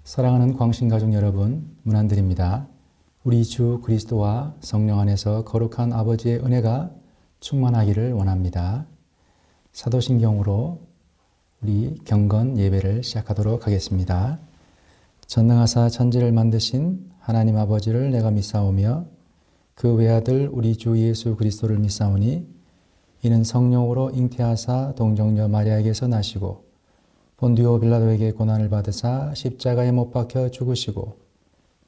사랑하는 광신가족 여러분, 문안드립니다. 우리 주 그리스도와 성령 안에서 거룩한 아버지의 은혜가 충만하기를 원합니다. 사도신경으로 우리 경건 예배를 시작하도록 하겠습니다. 전능하사 천지를 만드신 하나님 아버지를 내가 믿사오며 그 외아들 우리 주 예수 그리스도를 믿사오니 이는 성령으로 잉태하사 동정녀 마리아에게서 나시고 본디오 빌라도에게 고난을 받으사 십자가에 못 박혀 죽으시고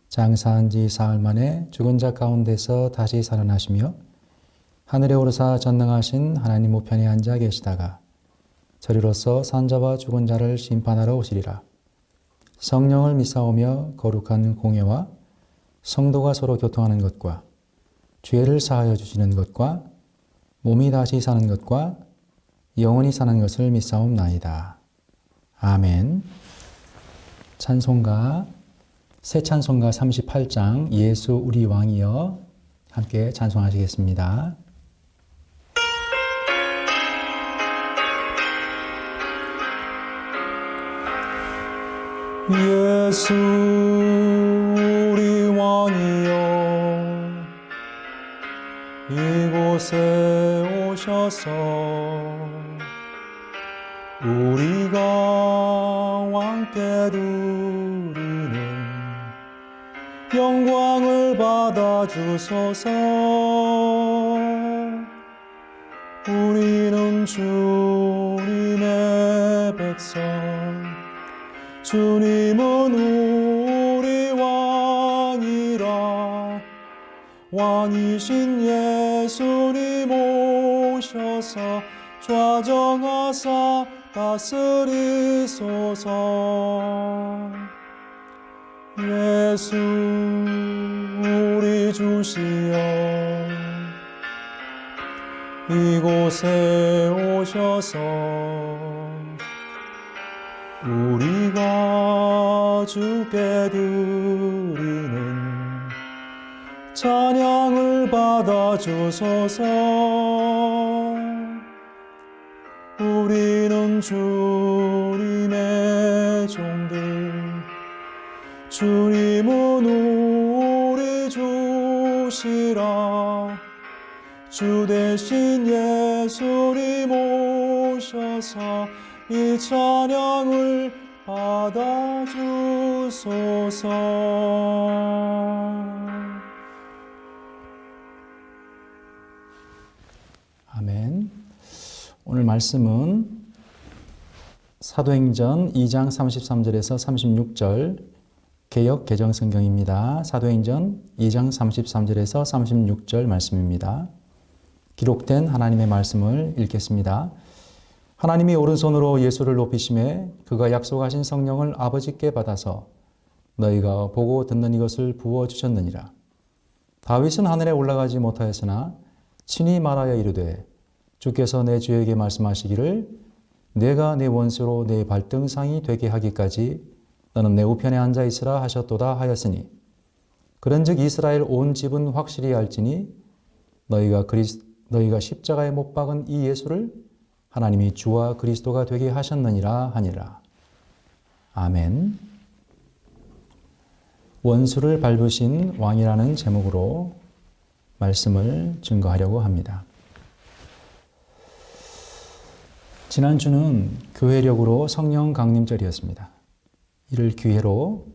장사한 지 사흘 만에 죽은 자 가운데서 다시 살아나시며 하늘에 오르사 전능하신 하나님 우편에 앉아 계시다가 저리로서 산자와 죽은 자를 심판하러 오시리라. 성령을 믿사오며 거룩한 공예와 성도가 서로 교통하는 것과 죄를 사하여 주시는 것과 몸이 다시 사는 것과 영원히 사는 것을 믿사옵나이다. 아멘. 찬송가 새 찬송가 38장 예수 우리 왕이여 함께 찬송하시겠습니다. 예수 우리 왕이여 이곳에 오셔서 우리가 왕께 드리는 영광을 받아주소서. 우리는 주님의 백성, 주님은 우리 왕이라. 왕이신 예수님 오셔서 좌정하사 다스리소서. 예수 우리 주시여 이곳에 오셔서 우리가 주께 드리는 찬양을 받아주소서. 우리는 주님의 종들, 주님은 우리 주시라. 주 대신 예수님 오셔서 이 찬양을 받아주소서. 아멘. 오늘 말씀은 사도행전 2장 33절에서 36절 개역 개정 성경입니다. 사도행전 2장 33절에서 36절 말씀입니다. 기록된 하나님의 말씀을 읽겠습니다. 하나님이 오른손으로 예수를 높이심에 그가 약속하신 성령을 아버지께 받아서 너희가 보고 듣는 이것을 부어주셨느니라. 다윗은 하늘에 올라가지 못하였으나 친히 말하여 이르되 주께서 내 주에게 말씀하시기를 내가 내 원수로 내 발등상이 되게 하기까지 너는 내 우편에 앉아 있으라 하셨도다 하였으니 그런즉 이스라엘 온 집은 확실히 알지니 너희가 십자가에 못 박은 이 예수를 하나님이 주와 그리스도가 되게 하셨느니라 하니라. 아멘. 원수를 밟으신 왕이라는 제목으로 말씀을 증거하려고 합니다. 지난주는 교회력으로 성령 강림절이었습니다. 이를 기회로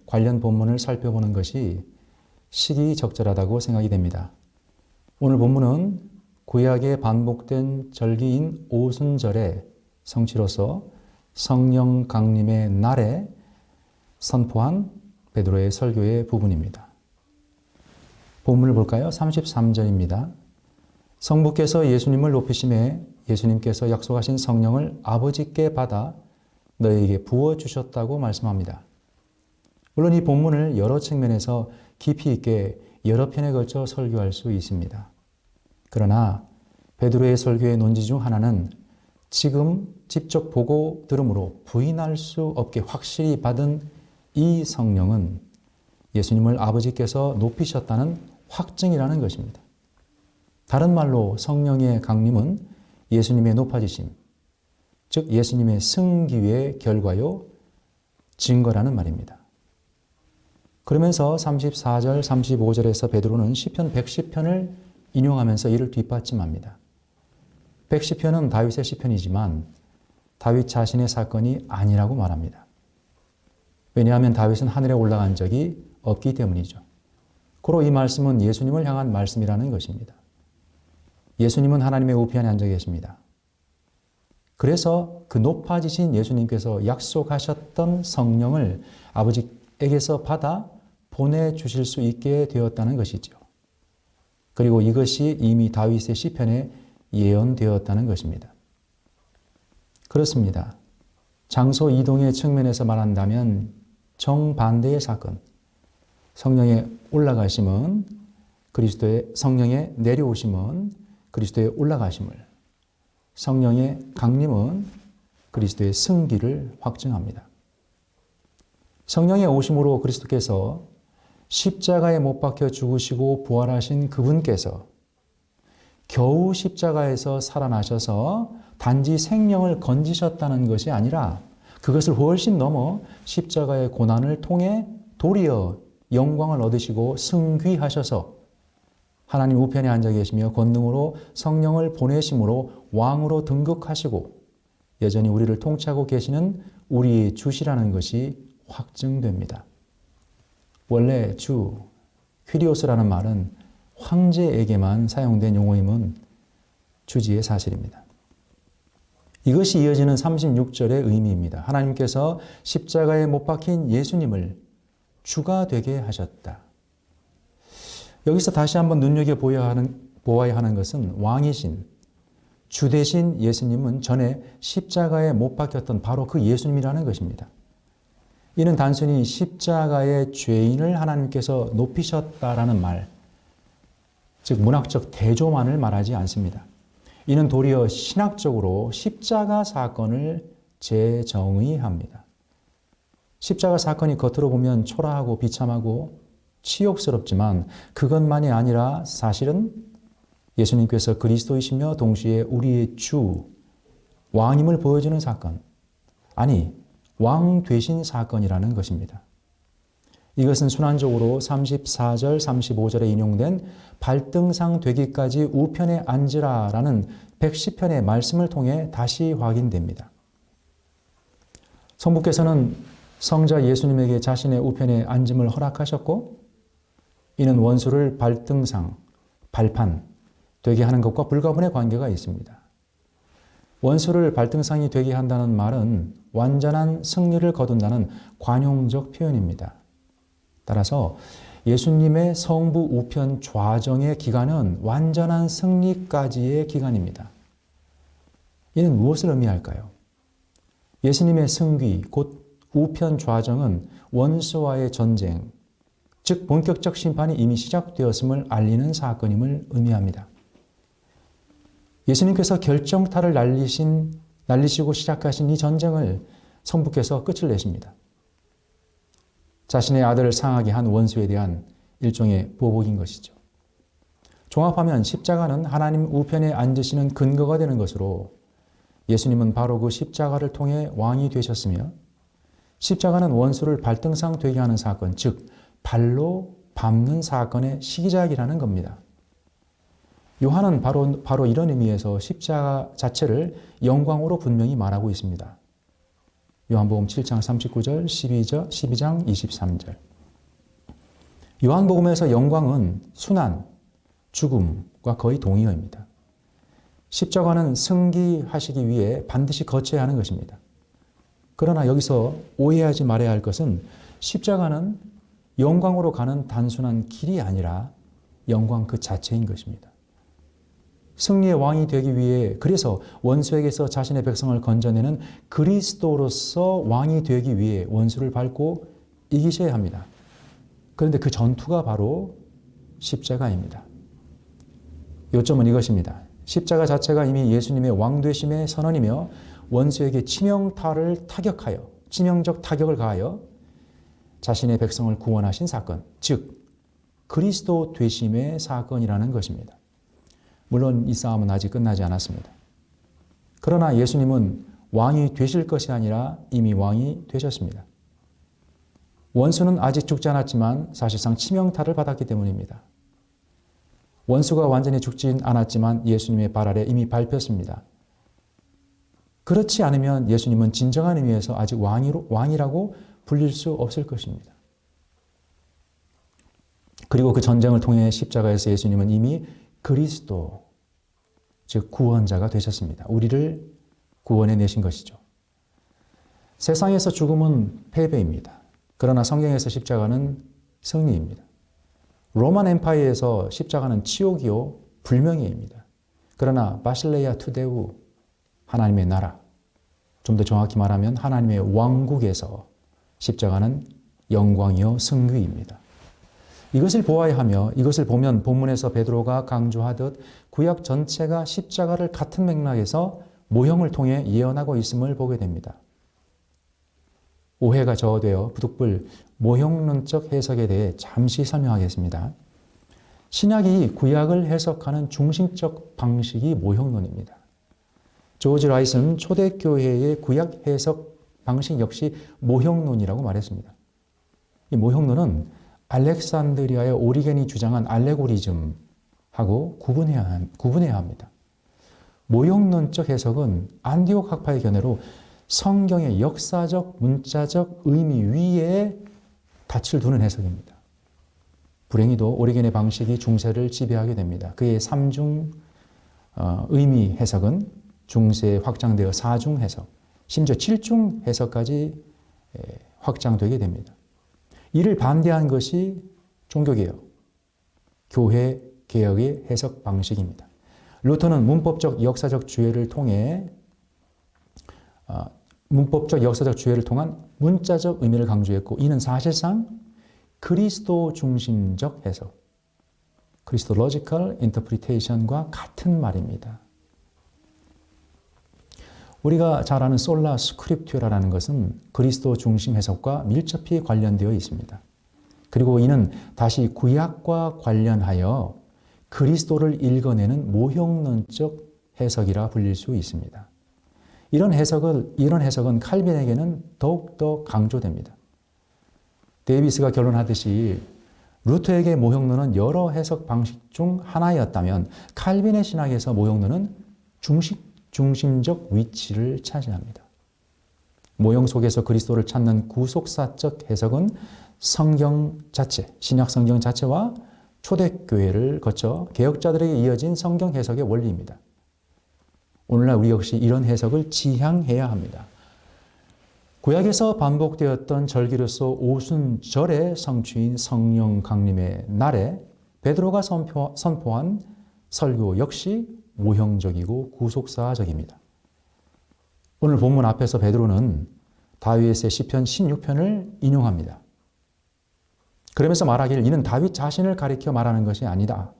관련 본문을 살펴보는 것이 시기적절하다고 생각이 됩니다. 오늘 본문은 구약에 반복된 절기인 오순절의 성취로서 성령 강림의 날에 선포한 베드로의 설교의 부분입니다. 본문을 볼까요? 33절입니다. 성부께서 예수님을 높이심에 예수님께서 약속하신 성령을 아버지께 받아 너희에게 부어주셨다고 말씀합니다. 물론 이 본문을 여러 측면에서 깊이 있게 여러 편에 걸쳐 설교할 수 있습니다. 그러나 베드로의 설교의 논지 중 하나는 지금 직접 보고 들음으로 부인할 수 없게 확실히 받은 이 성령은 예수님을 아버지께서 높이셨다는 확증이라는 것입니다. 다른 말로 성령의 강림은 예수님의 높아지심, 즉 예수님의 승기의 결과요, 증거라는 말입니다. 그러면서 34절, 35절에서 베드로는 시편 110편을 인용하면서 이를 뒷받침합니다. 110편은 다윗의 시편이지만 다윗 자신의 사건이 아니라고 말합니다. 왜냐하면 다윗은 하늘에 올라간 적이 없기 때문이죠. 고로 이 말씀은 예수님을 향한 말씀이라는 것입니다. 예수님은 하나님의 우편에 앉아 계십니다. 그래서 그 높아지신 예수님께서 약속하셨던 성령을 아버지에게서 받아 보내주실 수 있게 되었다는 것이죠. 그리고 이것이 이미 다윗의 시편에 예언되었다는 것입니다. 그렇습니다. 장소 이동의 측면에서 말한다면 정반대의 사건, 성령의 올라가심은 그리스도의 성령의 내려오심은 그리스도의 올라가심을, 성령의 강림은 그리스도의 승기를 확증합니다. 성령의 오심으로 그리스도께서 십자가에 못 박혀 죽으시고 부활하신 그분께서 겨우 십자가에서 살아나셔서 단지 생명을 건지셨다는 것이 아니라 그것을 훨씬 넘어 십자가의 고난을 통해 도리어 영광을 얻으시고 승귀하셔서 하나님 우편에 앉아 계시며 권능으로 성령을 보내심으로 왕으로 등극하시고 여전히 우리를 통치하고 계시는 우리의 주시라는 것이 확증됩니다. 원래 주, 퀴리오스라는 말은 황제에게만 사용된 용어임은 주지의 사실입니다. 이것이 이어지는 36절의 의미입니다. 하나님께서 십자가에 못 박힌 예수님을 주가 되게 하셨다. 여기서 다시 한번 눈여겨보아야 하는 것은 왕이신 주 대신 예수님은 전에 십자가에 못 박혔던 바로 그 예수님이라는 것입니다. 이는 단순히 십자가의 죄인을 하나님께서 높이셨다라는 말, 즉 문학적 대조만을 말하지 않습니다. 이는 도리어 신학적으로 십자가 사건을 재정의합니다. 십자가 사건이 겉으로 보면 초라하고 비참하고 치욕스럽지만 그것만이 아니라 사실은 예수님께서 그리스도이시며 동시에 우리의 주, 왕임을 보여주는 사건, 아니 왕 되신 사건이라는 것입니다. 이것은 순환적으로 34절, 35절에 인용된 발등상 되기까지 우편에 앉으라라는 110편의 말씀을 통해 다시 확인됩니다. 성부께서는 성자 예수님에게 자신의 우편에 앉음을 허락하셨고 이는 원수를 발등상, 발판 되게 하는 것과 불가분의 관계가 있습니다. 원수를 발등상이 되게 한다는 말은 완전한 승리를 거둔다는 관용적 표현입니다. 따라서 예수님의 성부 우편 좌정의 기간은 완전한 승리까지의 기간입니다. 이는 무엇을 의미할까요? 예수님의 승귀, 곧 우편 좌정은 원수와의 전쟁, 즉 본격적 심판이 이미 시작되었음을 알리는 사건임을 의미합니다. 예수님께서 결정타를 날리시고 시작하신 이 전쟁을 성부께서 끝을 내십니다. 자신의 아들을 상하게 한 원수에 대한 일종의 보복인 것이죠. 종합하면 십자가는 하나님 우편에 앉으시는 근거가 되는 것으로 예수님은 바로 그 십자가를 통해 왕이 되셨으며 십자가는 원수를 발등상 되게 하는 사건, 즉 발로 밟는 사건의 시작이라는 겁니다. 요한은 바로 이런 의미에서 십자가 자체를 영광으로 분명히 말하고 있습니다. 요한복음 7장 39절, 12장 23절. 요한복음에서 영광은 순환, 죽음과 거의 동의어입니다. 십자가는 승기하시기 위해 반드시 거쳐야 하는 것입니다. 그러나 여기서 오해하지 말아야 할 것은 십자가는 영광으로 가는 단순한 길이 아니라 영광 그 자체인 것입니다. 승리의 왕이 되기 위해 그래서 원수에게서 자신의 백성을 건져내는 그리스도로서 왕이 되기 위해 원수를 밟고 이기셔야 합니다. 그런데 그 전투가 바로 십자가입니다. 요점은 이것입니다. 십자가 자체가 이미 예수님의 왕되심의 선언이며 원수에게 치명적 타격을 가하여 자신의 백성을 구원하신 사건, 즉 그리스도 되심의 사건이라는 것입니다. 물론 이 싸움은 아직 끝나지 않았습니다. 그러나 예수님은 왕이 되실 것이 아니라 이미 왕이 되셨습니다. 원수는 아직 죽지 않았지만 사실상 치명타를 받았기 때문입니다. 원수가 완전히 죽진 않았지만 예수님의 발 아래 이미 밟혔습니다. 그렇지 않으면 예수님은 진정한 의미에서 아직 왕이라고 불릴 수 없을 것입니다. 그리고 그 전쟁을 통해 십자가에서 예수님은 이미 그리스도, 즉 구원자가 되셨습니다. 우리를 구원해 내신 것이죠. 세상에서 죽음은 패배입니다. 그러나 성경에서 십자가는 승리입니다. 로만 엠파이어에서 십자가는 치욕이요 불명예입니다. 그러나 바실레이아 투데우, 하나님의 나라, 좀 더 정확히 말하면 하나님의 왕국에서 십자가는 영광이요 승귀입니다. 이것을 보아야 하며 이것을 보면 본문에서 베드로가 강조하듯 구약 전체가 십자가를 같은 맥락에서 모형을 통해 예언하고 있음을 보게 됩니다. 오해가 저어되어 부득불 모형론적 해석에 대해 잠시 설명하겠습니다. 신약이 구약을 해석하는 중심적 방식이 모형론입니다. 조지 라이스는 초대교회의 구약 해석 방식 역시 모형론이라고 말했습니다. 이 모형론은 알렉산드리아의 오리겐이 주장한 알레고리즘하고 구분해야 합니다. 모형론적 해석은 안디옥 학파의 견해로 성경의 역사적, 문자적 의미 위에 닻을 두는 해석입니다. 불행히도 오리겐의 방식이 중세를 지배하게 됩니다. 그의 삼중 의미 해석은 중세에 확장되어 사중 해석, 심지어 칠중 해석까지 확장되게 됩니다. 이를 반대한 것이 종교개혁, 교회 개혁의 해석 방식입니다. 루터는 문법적 역사적 주해를 통해 문법적 역사적 주해를 통한 문자적 의미를 강조했고 이는 사실상 그리스도 중심적 해석, 크리스토로지컬 인터프리테이션과 같은 말입니다. 우리가 잘 아는 솔라 스크립튜라라는 것은 그리스도 중심 해석과 밀접히 관련되어 있습니다. 그리고 이는 다시 구약과 관련하여 그리스도를 읽어내는 모형론적 해석이라 불릴 수 있습니다. 이런 해석은 칼빈에게는 더욱더 강조됩니다. 데이비스가 결론하듯이 루터에게 모형론은 여러 해석 방식 중 하나였다면 칼빈의 신학에서 모형론은 중심적 위치를 차지합니다. 모형 속에서 그리스도를 찾는 구속사적 해석은 성경 자체, 신약 성경 자체와 초대교회를 거쳐 개혁자들에게 이어진 성경 해석의 원리입니다. 오늘날 우리 역시 이런 해석을 지향해야 합니다. 구약에서 반복되었던 절기로서 오순절의 성취인 성령 강림의 날에 베드로가 선포한 설교 역시 모형적이고 구속사적입니다. 오늘 본문 앞에서 베드로는 다윗의 시편 16편을 인용합니다. 그러면서 말하기를 이는 다윗 자신을 가리켜 말하는 것이 아니라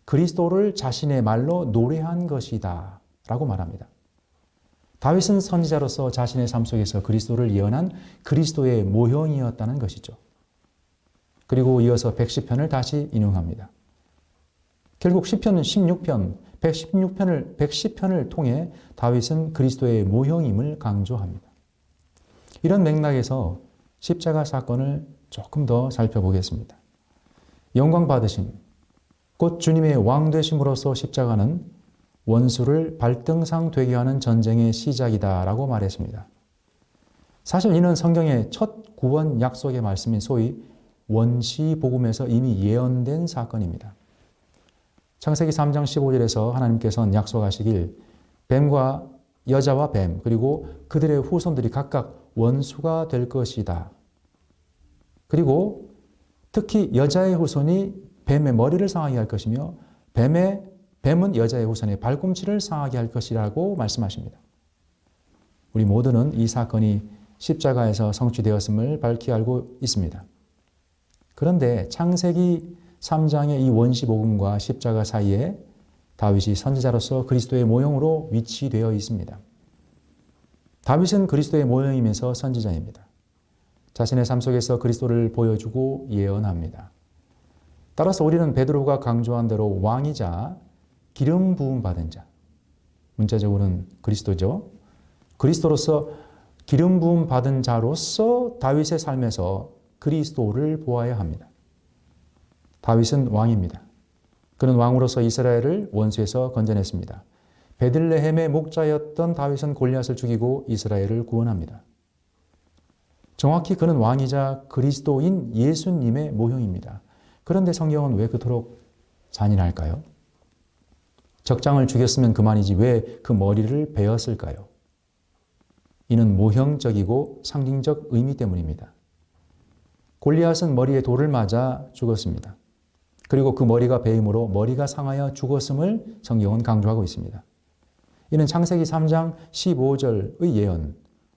그리스도를 자신의 말로 노래한 것이다 라고 말합니다. 다윗은 선지자로서 자신의 삶 속에서 그리스도를 예언한 그리스도의 모형이었다는 것이죠. 그리고 이어서 110편을 다시 인용합니다. 결국 시편 16편, 110편을 통해 다윗은 그리스도의 모형임을 강조합니다. 이런 맥락에서 십자가 사건을 조금 더 살펴보겠습니다. 영광 받으심, 곧 주님의 왕 되심으로써 십자가는 원수를 발등상 되게 하는 전쟁의 시작이다라고 말했습니다. 사실 이는 성경의 첫 구원 약속의 말씀인 소위 원시복음에서 이미 예언된 사건입니다. 창세기 3장 15절에서 하나님께서는 약속하시길 뱀과 여자와 뱀 그리고 그들의 후손들이 각각 원수가 될 것이다. 그리고 특히 여자의 후손이 뱀의 머리를 상하게 할 것이며 뱀은 여자의 후손의 발꿈치를 상하게 할 것이라고 말씀하십니다. 우리 모두는 이 사건이 십자가에서 성취되었음을 밝히 알고 있습니다. 그런데 창세기 3장의 이 원시복음과 십자가 사이에 다윗이 선지자로서 그리스도의 모형으로 위치되어 있습니다. 다윗은 그리스도의 모형이면서 선지자입니다. 자신의 삶 속에서 그리스도를 보여주고 예언합니다. 따라서 우리는 베드로가 강조한 대로 왕이자 기름 부음 받은 자, 문자적으로는 그리스도죠. 그리스도로서 기름 부음 받은 자로서 다윗의 삶에서 그리스도를 보아야 합니다. 다윗은 왕입니다. 그는 왕으로서 이스라엘을 원수에서 건져냈습니다. 베들레헴의 목자였던 다윗은 골리앗을 죽이고 이스라엘을 구원합니다. 정확히 그는 왕이자 그리스도인 예수님의 모형입니다. 그런데 성경은 왜 그토록 잔인할까요? 적장을 죽였으면 그만이지 왜 그 머리를 베었을까요? 이는 모형적이고 상징적 의미 때문입니다. 골리앗은 머리에 돌을 맞아 죽었습니다. 그리고 그 머리가 베임으로 머리가 상하여 죽었음을 성경은 강조하고 있습니다. 이는 창세기 3장 15절의 예언,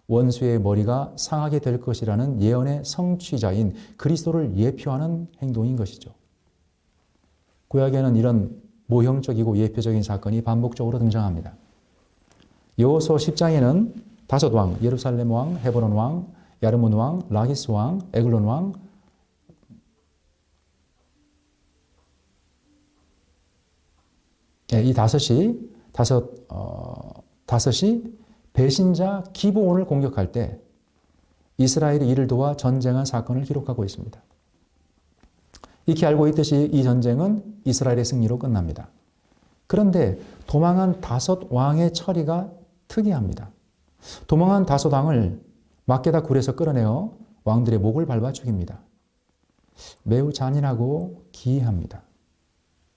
원수의 머리가 상하게 될 것이라는 예언의 성취자인 그리스도를 예표하는 행동인 것이죠. 구약에는 이런 모형적이고 예표적인 사건이 반복적으로 등장합니다. 여호수아 10장에는 다섯 왕, 예루살렘 왕, 헤브론 왕, 야르문 왕, 라기스 왕, 에글론 왕, 이 다섯이 배신자 기브온을 공격할 때 이스라엘이 이를 도와 전쟁한 사건을 기록하고 있습니다. 익히 알고 있듯이 이 전쟁은 이스라엘의 승리로 끝납니다. 그런데 도망한 다섯 왕의 처리가 특이합니다. 도망한 다섯 왕을 막게다 굴에서 끌어내어 왕들의 목을 밟아 죽입니다. 매우 잔인하고 기이합니다.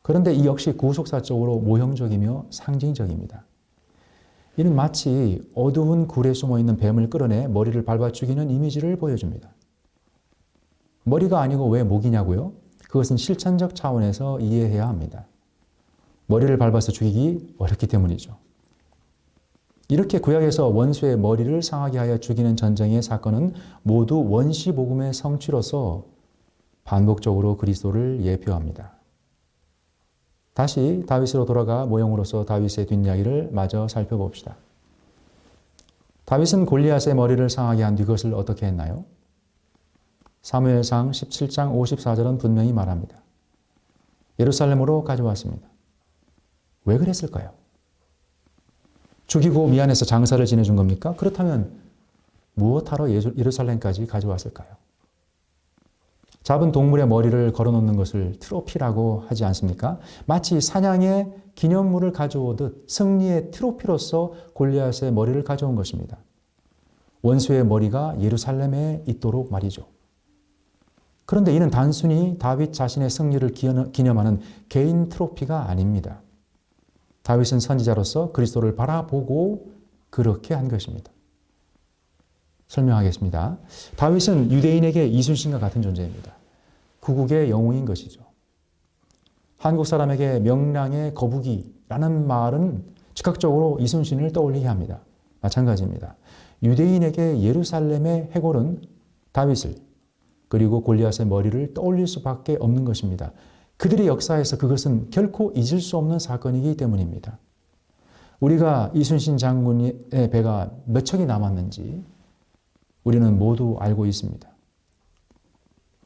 그런데 이 역시 구속사적으로 모형적이며 상징적입니다. 이는 마치 어두운 굴에 숨어있는 뱀을 끌어내 머리를 밟아 죽이는 이미지를 보여줍니다. 머리가 아니고 왜 목이냐고요? 그것은 실천적 차원에서 이해해야 합니다. 머리를 밟아서 죽이기 어렵기 때문이죠. 이렇게 구약에서 원수의 머리를 상하게 하여 죽이는 전쟁의 사건은 모두 원시복음의 성취로서 반복적으로 그리스도를 예표합니다. 다시 다윗으로 돌아가 모형으로서 다윗의 뒷이야기를 마저 살펴봅시다. 다윗은 골리앗의 머리를 상하게 한 뒤 그것을 어떻게 했나요? 사무엘상 17장 54절은 분명히 말합니다. 예루살렘으로 가져왔습니다. 왜 그랬을까요? 죽이고 미안해서 장사를 지내준 겁니까? 그렇다면 무엇하러 예루살렘까지 가져왔을까요? 잡은 동물의 머리를 걸어놓는 것을 트로피라고 하지 않습니까? 마치 사냥의 기념물을 가져오듯 승리의 트로피로서 골리앗의 머리를 가져온 것입니다. 원수의 머리가 예루살렘에 있도록 말이죠. 그런데 이는 단순히 다윗 자신의 승리를 기념하는 개인 트로피가 아닙니다. 다윗은 선지자로서 그리스도를 바라보고 그렇게 한 것입니다. 설명하겠습니다. 다윗은 유대인에게 이순신과 같은 존재입니다. 구국의 영웅인 것이죠. 한국 사람에게 명랑의 거북이라는 말은 즉각적으로 이순신을 떠올리게 합니다. 마찬가지입니다. 유대인에게 예루살렘의 해골은 다윗을 그리고 골리앗의 머리를 떠올릴 수밖에 없는 것입니다. 그들의 역사에서 그것은 결코 잊을 수 없는 사건이기 때문입니다. 우리가 이순신 장군의 배가 몇 척이 남았는지 우리는 모두 알고 있습니다.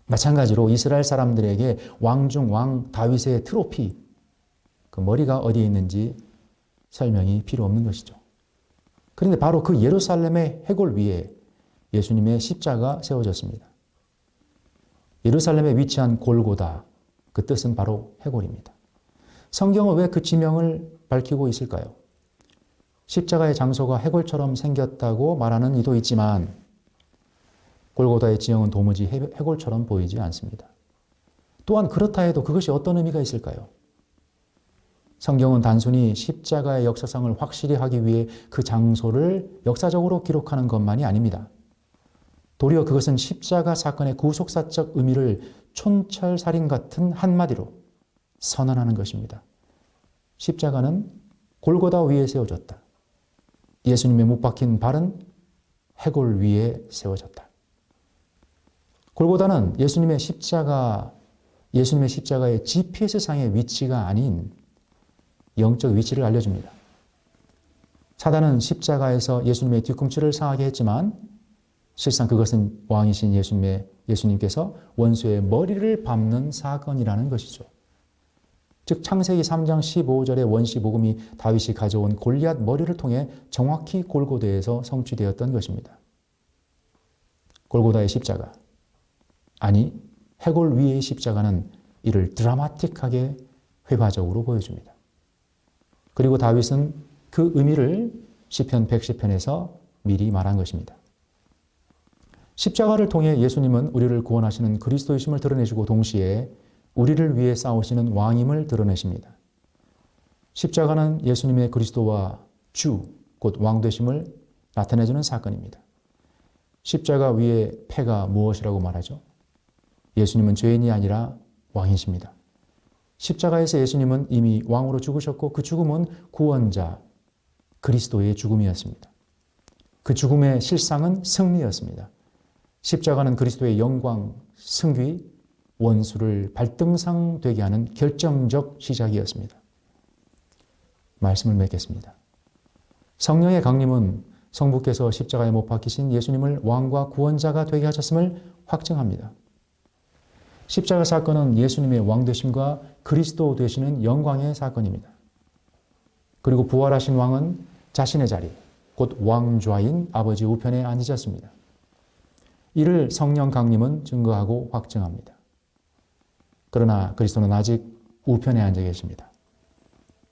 마찬가지로 이스라엘 사람들에게 왕 중 왕 다윗의 트로피, 그 머리가 어디에 있는지 설명이 필요 없는 것이죠. 그런데 바로 그 예루살렘의 해골 위에 예수님의 십자가 세워졌습니다. 예루살렘에 위치한 골고다, 그 뜻은 바로 해골입니다. 성경은 왜 그 지명을 밝히고 있을까요? 십자가의 장소가 해골처럼 생겼다고 말하는 이도 있지만 골고다의 지형은 도무지 해골처럼 보이지 않습니다. 또한 그렇다 해도 그것이 어떤 의미가 있을까요? 성경은 단순히 십자가의 역사성을 확실히 하기 위해 그 장소를 역사적으로 기록하는 것만이 아닙니다. 도리어 그것은 십자가 사건의 구속사적 의미를 촌철살인 같은 한마디로 선언하는 것입니다. 십자가는 골고다 위에 세워졌다. 예수님의 못 박힌 발은 해골 위에 세워졌다. 골고다는 예수님의 십자가의 GPS상의 위치가 아닌 영적 위치를 알려줍니다. 사단은 십자가에서 예수님의 뒤꿈치를 상하게 했지만 실상 그것은 왕이신 예수님께서 원수의 머리를 밟는 사건이라는 것이죠. 즉 창세기 3장 15절의 원시복음이 다윗이 가져온 골리앗 머리를 통해 정확히 골고다에서 성취되었던 것입니다. 골고다의 십자가, 아니 해골 위의 십자가는 이를 드라마틱하게 회화적으로 보여줍니다. 그리고 다윗은 그 의미를 시편 110편에서 미리 말한 것입니다. 십자가를 통해 예수님은 우리를 구원하시는 그리스도이심을 드러내시고 동시에 우리를 위해 싸우시는 왕임을 드러내십니다. 십자가는 예수님의 그리스도와 주, 곧 왕되심을 나타내주는 사건입니다. 십자가 위의 패가 무엇이라고 말하죠? 예수님은 죄인이 아니라 왕이십니다. 십자가에서 예수님은 이미 왕으로 죽으셨고 그 죽음은 구원자 그리스도의 죽음이었습니다. 그 죽음의 실상은 승리였습니다. 십자가는 그리스도의 영광, 승귀, 원수를 발등상 되게 하는 결정적 시작이었습니다. 말씀을 맺겠습니다. 성령의 강림은 성부께서 십자가에 못 박히신 예수님을 왕과 구원자가 되게 하셨음을 확증합니다. 십자가 사건은 예수님의 왕되심과 그리스도 되시는 영광의 사건입니다. 그리고 부활하신 왕은 자신의 자리, 곧 왕좌인 아버지 우편에 앉으셨습니다. 이를 성령 강림은 증거하고 확증합니다. 그러나 그리스도는 아직 우편에 앉아 계십니다.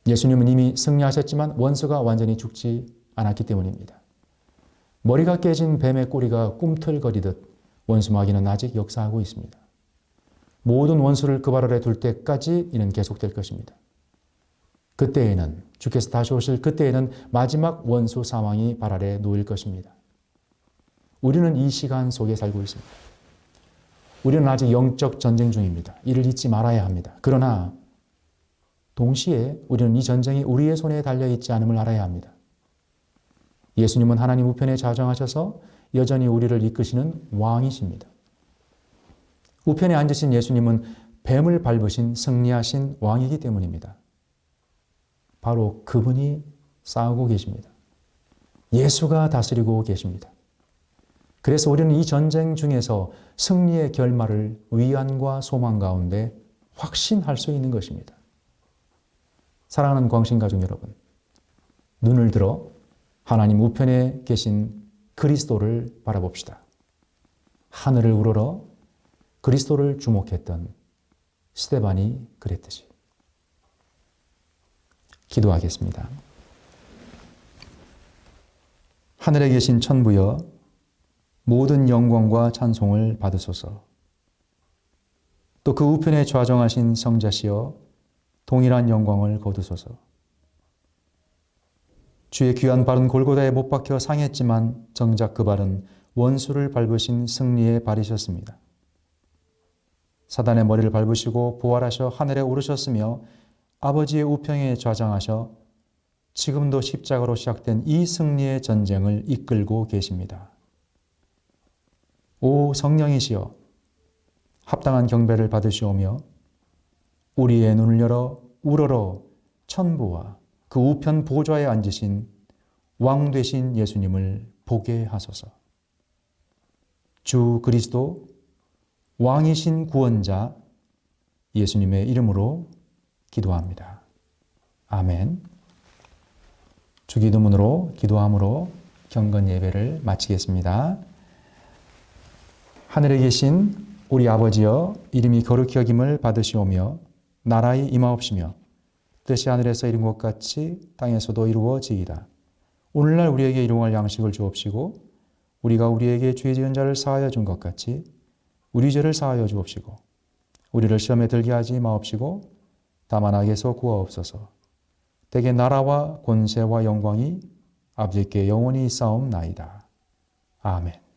예수님은 이미 승리하셨지만 원수가 완전히 죽지 않았기 때문입니다. 머리가 깨진 뱀의 꼬리가 꿈틀거리듯 원수 마귀는 아직 역사하고 있습니다. 모든 원수를 그 발 아래 둘 때까지 이는 계속될 것입니다. 그때에는 주께서 다시 오실 그때에는 마지막 원수 사망이 발 아래 놓일 것입니다. 우리는 이 시간 속에 살고 있습니다. 우리는 아직 영적 전쟁 중입니다. 이를 잊지 말아야 합니다. 그러나 동시에 우리는 이 전쟁이 우리의 손에 달려있지 않음을 알아야 합니다. 예수님은 하나님 우편에 좌정하셔서 여전히 우리를 이끄시는 왕이십니다. 우편에 앉으신 예수님은 뱀을 밟으신 승리하신 왕이기 때문입니다. 바로 그분이 싸우고 계십니다. 예수가 다스리고 계십니다. 그래서 우리는 이 전쟁 중에서 승리의 결말을 위안과 소망 가운데 확신할 수 있는 것입니다. 사랑하는 광신가족 여러분, 눈을 들어 하나님 우편에 계신 그리스도를 바라봅시다. 하늘을 우러러 그리스도를 주목했던 스데반이 그랬듯이. 기도하겠습니다. 하늘에 계신 천부여, 모든 영광과 찬송을 받으소서. 또 그 우편에 좌정하신 성자시여, 동일한 영광을 거두소서. 주의 귀한 발은 골고다에 못 박혀 상했지만 정작 그 발은 원수를 밟으신 승리의 발이셨습니다. 사단의 머리를 밟으시고 부활하셔 하늘에 오르셨으며 아버지의 우편에 좌정하셔 지금도 십자가로 시작된 이 승리의 전쟁을 이끌고 계십니다. 오 성령이시여, 합당한 경배를 받으시오며 우리의 눈을 열어 우러러 천부와 그 우편 보좌에 앉으신 왕 되신 예수님을 보게 하소서. 주 그리스도 왕이신 구원자 예수님의 이름으로 기도합니다. 아멘. 주기도문으로 기도함으로 경건 예배를 마치겠습니다. 하늘에 계신 우리 아버지여, 이름이 거룩히 여김을 받으시오며 나라의 임하옵시며 뜻이 하늘에서 이룬 것 같이 땅에서도 이루어지이다. 오늘날 우리에게 일용할 양식을 주옵시고 우리가 우리에게 죄 지은 자를 사하여 준 것 같이 우리 죄를 사하여 주옵시고 우리를 시험에 들게 하지 마옵시고 다만 악에서 구하옵소서. 대개 나라와 권세와 영광이 아버지께 영원히 있사옵나이다. 아멘.